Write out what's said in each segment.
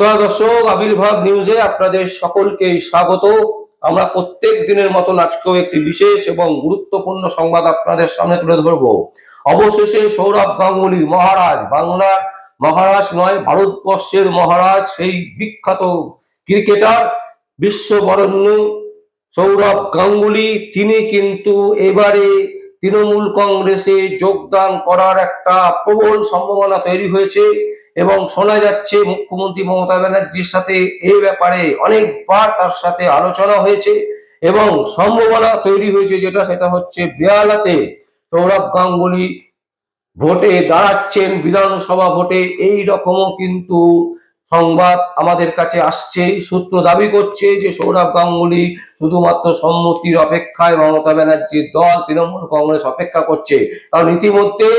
নমস্কার দর্শক, আবির্ভাব নিউজে আপনাদের সকলকে স্বাগত। আমরা প্রত্যেক দিনের মতন আজকেও একটি বিশেষ এবং গুরুত্বপূর্ণ সংবাদ আপনাদের সামনে তুলে ধরব। অবশেষে সৌরভ গাঙ্গুলী মহারাজ, বাংলার মহারাজ নয়, ভারতবর্ষের মহারাজ, সেই বিখ্যাত ক্রিকেটার, বিশ্ববরেণ্য সৌরভ গাঙ্গুলী, তিনি কিন্তু এবারে তৃণমূল কংগ্রেসে যোগদান করার একটা প্রবল সম্ভাবনা তৈরি হয়েছে এবং শোনা যাচ্ছে মুখ্যমন্ত্রী মমতা ব্যানার্জির সাথে এই ব্যাপারে অনেকবার তার সাথে আলোচনা হয়েছে এবং সম্ভাবনা তৈরি হয়েছে, সেটা হচ্ছে বেহালাতে সৌরভ গাঙ্গুলী ভোটে দাঁড়াচ্ছেন, বিধানসভা ভোটে। এই রকমও কিন্তু সংবাদ আমাদের কাছে আসছে। সূত্র দাবি করছে যে সৌরভ গাঙ্গুলী শুধুমাত্র সম্মতির অপেক্ষায় মমতা ব্যানার্জির দল তৃণমূল কংগ্রেস অপেক্ষা করছে, কারণ ইতিমধ্যে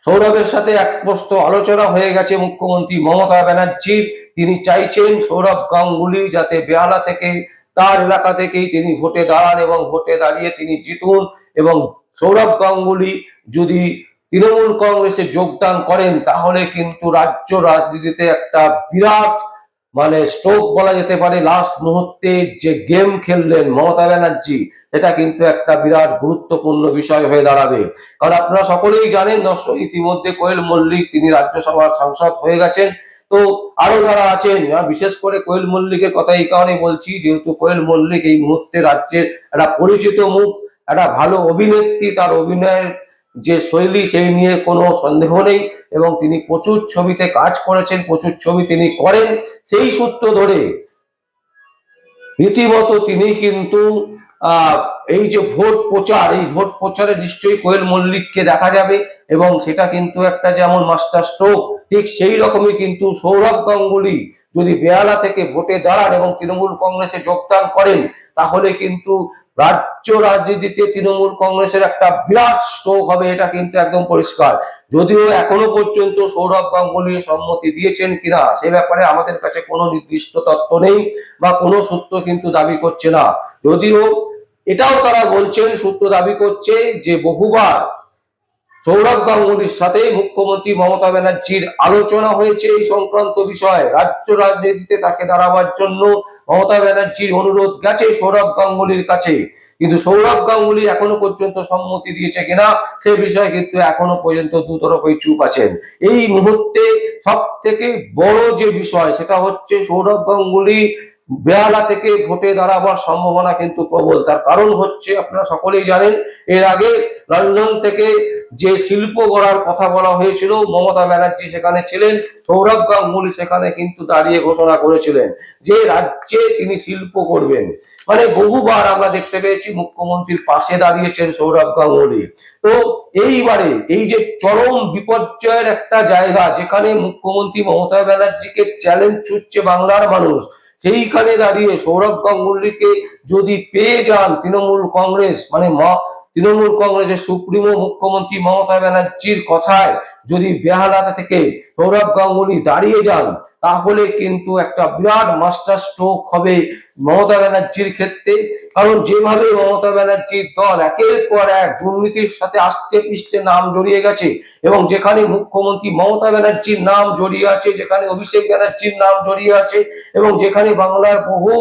সৌরভের সাথে এক প্রস্ত আলোচনা হয়ে গেছে মুখ্যমন্ত্রী মমতা ব্যানার্জির। তিনি চাইছেন সৌরভ গাঙ্গুলী যাতে বেহালা থেকে, তার এলাকা থেকেই তিনি ভোটে দাঁড়ান এবং ভোটে দাঁড়িয়ে তিনি জিতুন। এবং সৌরভ গাঙ্গুলী যদি তৃণমূল কংগ্রেসে যোগদান করেন তাহলে কিন্তু রাজ্য রাজনীতিতে একটা বিরাট স্ট্রোক বলা যেতে পারে। লাস্ট মুহূর্তে যে গেম খেললেন মমতা ব্যানার্জি, এটা কিন্তু একটা বিরাট গুরুত্বপূর্ণ বিষয় হয়ে দাঁড়াবে। কারণ আপনারা সকলেই জানেন দর্শক, ইতিমধ্যে কোয়েল মল্লিক তিনি রাজ্যসভার সাংসদ হয়ে গেছেন। তো আরো যারা আছেন, বিশেষ করে কোয়েল মল্লিকের কথা এই কারণে বলছি, যেহেতু কোয়েল মল্লিক এই মুহূর্তে রাজ্যের একটা পরিচিত মুখ, একটা ভালো অভিনেত্রী, তার অভিনয়ের যে শৈলী সেই নিয়ে কোনো সন্দেহ নেই এবং তিনি প্রচুর ছবিতে কাজ করেছেন, প্রচুর ছবি তিনি করেন। সেই সূত্র ধরে রীতিমতো তিনি কিন্তু এই যে ভোট প্রচার, এই ভোট প্রচারে নিশ্চয়ই কোয়েল মল্লিককে দেখা যাবে এবং সেটা কিন্তু একটা যেমন মাস্টার স্ট্রোক, ঠিক সেই রকমই কিন্তু সৌরভ গাঙ্গুলী যদি বেহালা থেকে ভোটে দাঁড়ান এবং তৃণমূল কংগ্রেসে যোগদান করেন তাহলে কিন্তু রাজ্য রাজনীতিতে তৃণমূল কংগ্রেসের একটা বিরাট স্ট্রোক হবে, এটা কিন্তু একদম পরিষ্কার। যদিও এখনো পর্যন্ত সৌরভ গাঙ্গুলী সম্মতি দিয়েছেন কিনা সে ব্যাপারে আমাদের কাছে কোনো নির্দিষ্ট তথ্য নেই বা কোনো সূত্র কিন্তু দাবি করছে না। যদিও এটাও তারা বলছেন, সূত্র দাবি করছে যে বহুবার সৌরভ গাঙ্গুলীর সাথে মুখ্যমন্ত্রী মমতা ব্যানার্জির আলোচনা হয়েছে এই সংক্রান্ত বিষয়ে। রাজ্য রাজনীতিতে তাকে দাঁড়াবার জন্য মমতা ব্যানার্জির অনুরোধ গেছে সৌরভ গাঙ্গুলীর কাছে, কিন্তু সৌরভ গাঙ্গুলী এখনো পর্যন্ত সম্মতি দিয়েছে কিনা সে বিষয়ে কিন্তু এখনো পর্যন্ত দুতরফাই চুপ আছেন। এই মুহূর্তে সব থেকে বড় যে বিষয় সেটা হচ্ছে সৌরভ গাঙ্গুলী বেহালা থেকে ভোটে দাঁড়াবার সম্ভাবনা কিন্তু প্রবল। তার কারণ হচ্ছে, আপনারা সকলেই জানেন, এর আগে লন্ডন থেকে যে শিল্প গড়ার কথা বলা হয়েছিল, মমতা ব্যানার্জি সেখানে ছিলেন, সৌরভ গাঙ্গুলী সেখানে কিন্তু দাঁড়িয়ে ঘোষণা করেছিলেন যে রাজ্যে তিনি শিল্প করবেন। বহুবার আমরা দেখতে পেয়েছি মুখ্যমন্ত্রীর পাশে দাঁড়িয়েছেন সৌরভ গাঙ্গুলী। তো এইবারে এই যে চরম বিপর্যয়ের একটা জায়গা, যেখানে মুখ্যমন্ত্রী মমতা ব্যানার্জিকে চ্যালেঞ্জ ছুটছে বাংলার মানুষ, সেইখানে দাঁড়িয়ে সৌরভ গাঙ্গুলীকে যদি পেয়ে যান তৃণমূল কংগ্রেস, তৃণমূল কংগ্রেসের সুপ্রিমো মুখ্যমন্ত্রী মমতা ব্যানার্জির কথায় যদি বেহালা থেকে সৌরভ গাঙ্গুলী দাঁড়িয়ে যান তাহলে কিন্তু একটা বিরাট মাস্টার স্ট্রোক হবে মমতা ব্যানার্জির ক্ষেত্রে। কারণ যেভাবে মমতা ব্যানার্জির দল একের পর এক দুর্নীতির সাথে আস্তে পিষ্টে নাম জড়িয়ে গেছে এবং যেখানে মুখ্যমন্ত্রী মমতা ব্যানার্জির নাম জড়িয়ে আছে, যেখানে অভিষেক ব্যানার্জির নাম জড়িয়ে আছে এবং যেখানে বাংলার বহু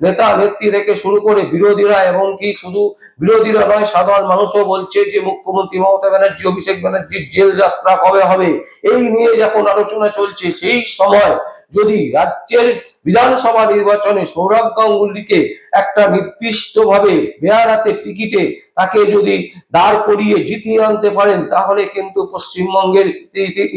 নেতা নেত্রী থেকে শুরু করে বিরোধীরা, এমনকি শুধু বিরোধীরা নয় সাধারণ মানুষও বলছে যে মুখ্যমন্ত্রী মমতা ব্যানার্জি, অভিষেক ব্যানার্জির জেল যাত্রা কবে হবে, এই নিয়ে যখন আলোচনা চলছে, সেই সময় যদি রাজ্যের বিধানসভা নির্বাচনে সৌরভ গাঙ্গুলীকে একটা নির্দিষ্টভাবে বেহালাতে টিকিটে তাকে যদি দাঁড় করিয়ে জিতিয়ে আনতে পারেন তাহলে কিন্তু পশ্চিমবঙ্গের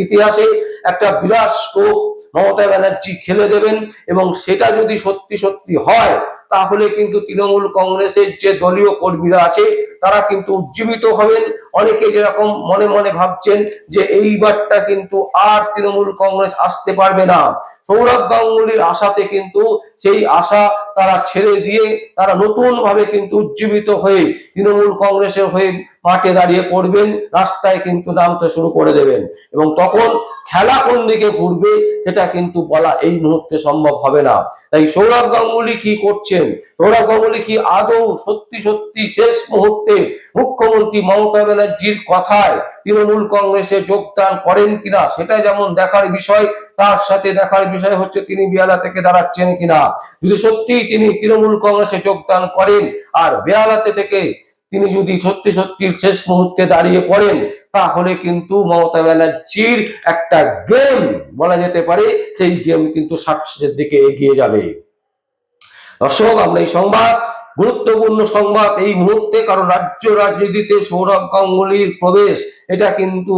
ইতিহাসে একটা বিরাট স্ট্রোক মমতা ব্যানার্জি খেলে দেবেন। এবং সেটা যদি সত্যি সত্যি হয় তাহলে কিন্তু তৃণমূল কংগ্রেসের যে দলীয় কর্মীরা আছে তারা কিন্তু উজ্জীবিত হবেন। অনেকে যেরকম মনে মনে ভাবছেন যে এইবারটা কিন্তু আর তৃণমূল কংগ্রেস আসতে পারবে না, সৌরভ গাঙ্গুলীর আশাতে কিন্তু সেই আশা তারা ছেড়ে দিয়ে তারা নতুন ভাবে কিন্তু উজ্জীবিত হয়ে তৃণমূল কংগ্রেসের হয়ে মাঠে দাঁড়িয়ে পড়বেন, রাস্তায় কিন্তু নামতে শুরু করে দেবেন এবং তখন খেলা কোন দিকে ঘুরবে সেটা কিন্তু বলা এই মুহূর্তে সম্ভব হবে না। তাই সৌরভ গাঙ্গুলী কি করছেন, সৌরভ গাঙ্গুলী কি আদৌ সত্যি সত্যি শেষ মুহূর্তে মুখ্যমন্ত্রী মমতা ব্যানার্জির কথায় তৃণমূল কংগ্রেসে যোগদান করেন কিনা সেটা যেমন দেখার বিষয়, তার সাথে দেখার বিষয় হচ্ছে তিনি বেহালা থেকে দাঁড়াচ্ছেন কিনা। যদি সত্যি তিনি তৃণমূল কংগ্রেসে যোগদান করেন আর বেহালাতে থেকে তিনি যদি সত্যি সত্যি শেষ মুহূর্তে দাঁড়িয়ে পড়েন, তাহলে কিন্তু মমতা ব্যানার্জির একটা গেম বলা যেতে পারে, সেই গেম কিন্তু সাকসেসের দিকে এগিয়ে যাবে। দর্শক, আমরা এই সংবাদ, গুরুত্বপূর্ণ সংবাদ এই মুহূর্তে, কারণ রাজ্য রাজনীতিতে সৌরভ গাঙ্গুলির প্রবেশ, এটা কিন্তু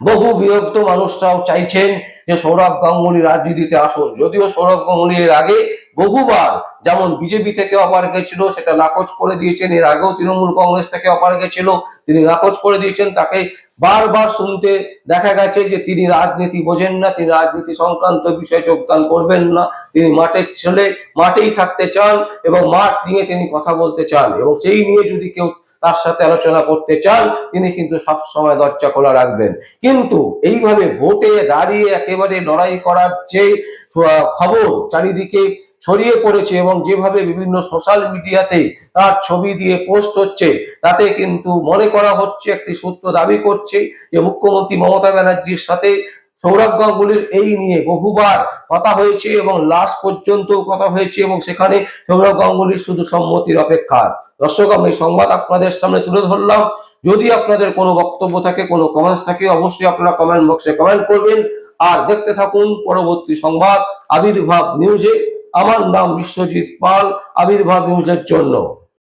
বহু বিরক্ত মানুষরাও চাইছেন যে সৌরভ গাঙ্গুলি রাজনীতিতে আসুন। যদিও সৌরভ গাঙ্গুলি এর আগে বহুবার যেমন বিজেপি থেকে অফার গেছিল, সেটা নাকচ করে দিয়েছেন। এর আগেও তৃণমূল কংগ্রেস থেকে অফার গেছিল, তিনি নাকচ করে দিয়েছেন। তাকে বারবার শুনতে দেখা গেছে যে তিনি রাজনীতি বোঝেন না, তিনি রাজনীতি সংক্রান্ত বিষয়ে যোগদান করবেন না, তিনি মাঠের ছেলে, মাঠেই থাকতে চান এবং মাঠ নিয়ে তিনি কথা বলতে চান, এবং সেই নিয়ে যদি কেউ তার সাথে আলোচনা করতে চান, তিনি কিন্তু সব সময় দরজা খোলা রাখবেন। কিন্তু এইভাবে ভোটে দাঁড়িয়ে একেবারে লড়াই করার যে খবর চারিদিকে ছড়িয়ে পড়েছে এবং যেভাবে বিভিন্ন সোশ্যাল মিডিয়াতে তার ছবি দিয়ে পোস্ট হচ্ছে, তাতে কিন্তু মনে করা হচ্ছে, একটি সূত্র দাবি করছে যে মুখ্যমন্ত্রী মমতা ব্যানার্জির সাথে সৌরভ গাঙ্গুলির এই নিয়ে বহুবার কথা হয়েছে এবং লাস্ট পর্যন্ত কথা হয়েছে, এবং সেখানে সৌরভ গাঙ্গুলির শুধু সম্মতির অপেক্ষা। দর্শক, আমি সংবাদ আপনাদের সামনে তুলে ধরলাম। যদি আপনাদের কোনো বক্তব্য থাকে, কোনো কমেন্টস থাকে, অবশ্যই আপনারা কমেন্ট বক্সে কমেন্ট করবেন। আর দেখতে থাকুন পরবর্তী সংবাদ আবির্ভাব নিউজে। আমার নাম বিশ্বজিৎ পাল, আবির্ভাব নিউজের জন্য।